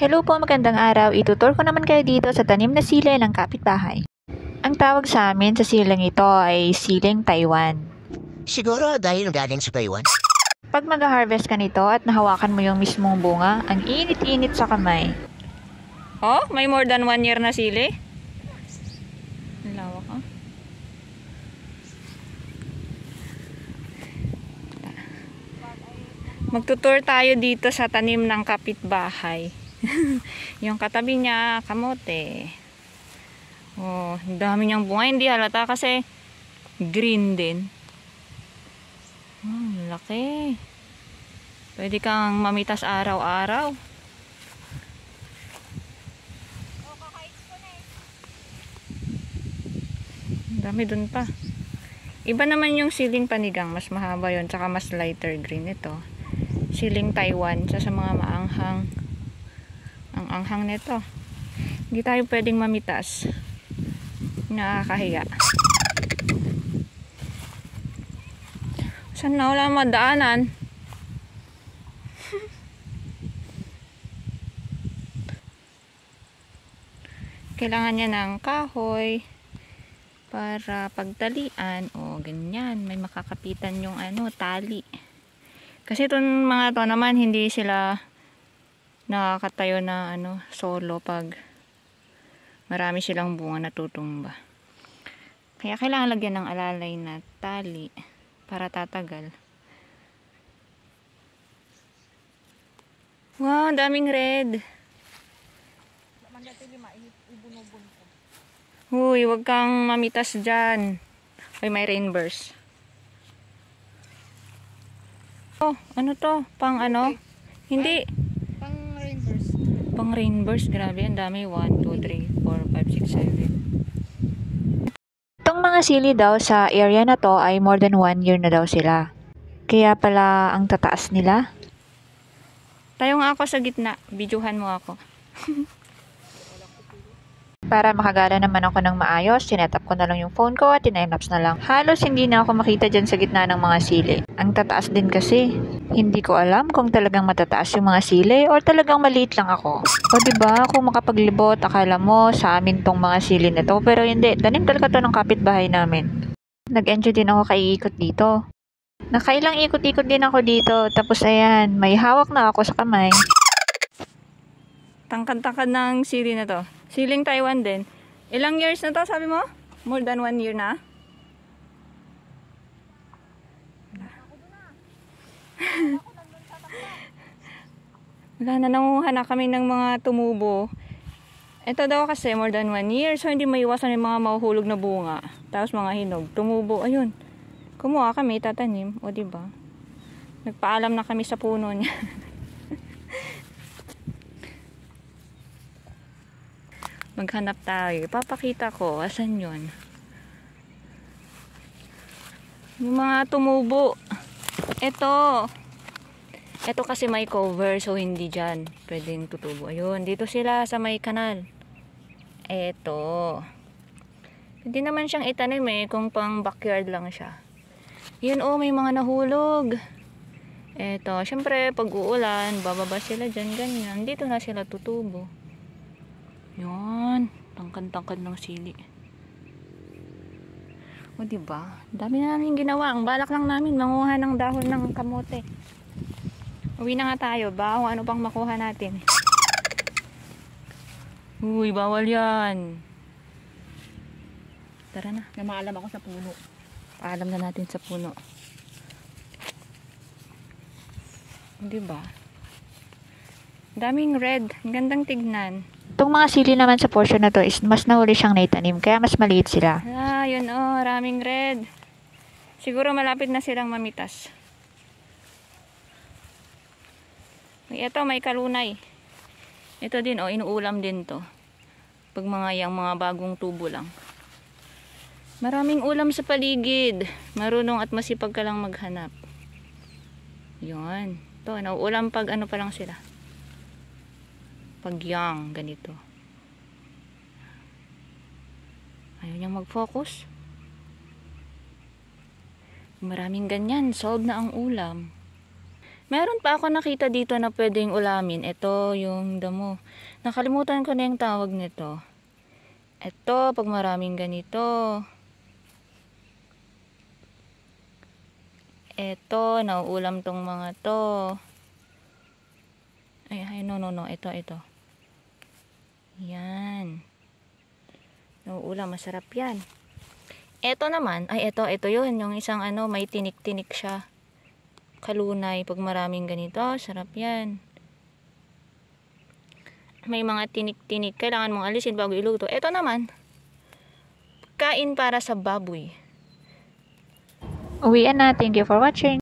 Hello po, magandang araw. Itutur ko naman kayo dito sa tanim na sili ng kapitbahay. Ang tawag sa amin sa siling ito ay siling Taiwan. Siguro dahil galing sa Taiwan. Pag mag-harvest ka nito at nahawakan mo yung mismong bunga, ang init-init sa kamay. Oh, may more than 1 year na sili? Ang lawak, oh. Magtutur tayo dito sa tanim ng kapitbahay. Yung katabi niya, kamote. Oh, ang dami niyang bunga. Hindi halata kasi green din. Oh, laki. Pwede kang mamitas araw-araw. Ang dami dun pa. Iba naman yung siling panigang. Mas mahaba yun. Tsaka mas lighter green ito. Siling Taiwan. Sa mga maanghang. Ang anghang nito. Hindi tayo pwedeng mamitas. Nakakahiya. Saan na wala madaanan? Kailangan niya ng kahoy para pagtalian. O, ganyan. May makakapitan yung tali. Kasi itong mga to naman, hindi sila nakakatayo na solo pag marami silang bunga na tutumba. Kaya kailangan lagyan ng alalay na tali para tatagal. Wow, daming red. Huy, wag kang mamitas dyan. Uy, may rainburst. Oh, ano to? Pang ano? Hindi. Pang rainburst. Pang rainburst. Grabe, ang dami. 1, 2, 3, 4, 5, 6, 7. Itong mga sili daw sa area na to ay more than 1 year na daw sila. Kaya pala ang tataas nila. Tayo nga ako sa gitna. Videohan mo ako. Para makagala naman ako ng maayos, sinetap ko na lang yung phone ko at tinelapse na lang. Halos hindi na ako makita dyan sa gitna ng mga sili. Ang tataas din kasi. Hindi ko alam kung talagang matataas yung mga sili or talagang maliit lang ako. O diba, kung makapaglibot, akala mo sa amin tong mga sili na to. Pero hindi, tanim talaga to ng kapitbahay namin. Nag-enjoy din ako kaikot dito. Nakailang ikot-ikot din ako dito. Tapos ayan, may hawak na ako sa kamay. Tangkad-tangkad ng sili na to. Siling Taiwan din. Ilang years na to, sabi mo? More than 1 year na? Wala na, nanguha na kami ng mga tumubo. Ito daw kasi more than 1 year. So, hindi maiwasan yung mga mahuhulog na bunga. Tapos mga hinog. Tumubo. Ayun. Kumuha kami, tatanim. O, diba? Nagpaalam na kami sa puno niya. Maghanap tayo. Papakita ko. Asan yun? Yung mga tumubo. Ito. Ito kasi may cover. So, hindi dyan pwedeng tutubo. Ayun. Dito sila sa may kanal. Ito. Hindi naman siyang itanim kung pang backyard lang siya. Yun may mga nahulog. Ito. Syempre, pag uulan, bababa sila dyan. Ganyan. Dito na sila tutubo. Yun, tangkad-tangkad ng sili. O diba? Dami na namin ginawa. Ang balak lang namin manguha ng dahon ng kamote. Uwi na nga tayo. Ba, ano pang makuha natin? Uy, bawal yan. Tara na. Namaalam ako sa puno. Paalam na natin sa puno. Diba? Daming red. Ang gandang tignan. Itong mga sili naman sa portion na to is mas nahuli siyang naitanim. Kaya mas maliit sila. Ah, yun raming red. Siguro malapit na silang mamitas. Ito, may kalunay. Ito din, inuulam din to. Pag yung mga bagong tubo lang. Maraming ulam sa paligid. Marunong at masipag ka lang maghanap. Yun. Ito, nauulam pag pa lang sila. Pag young, ganito. Ayaw niyang mag-focus. Maraming ganyan. Solve na ang ulam. Meron pa ako nakita dito na pwedeng ulamin. Ito yung damo. Nakalimutan ko na yung tawag nito. Ito, pag maraming ganito. Ito, nauulam tong mga to. Ay, no. Ito. Yan. Nauulam, masarap yan. Ito naman, ito yun. Yung isang may tinik-tinik siya. Kalunay, pag maraming ganito, sarap yan. May mga tinik-tinik, kailangan mong alisin bago iluto. Ito naman, kain para sa baboy. Uwian na. Thank you for watching.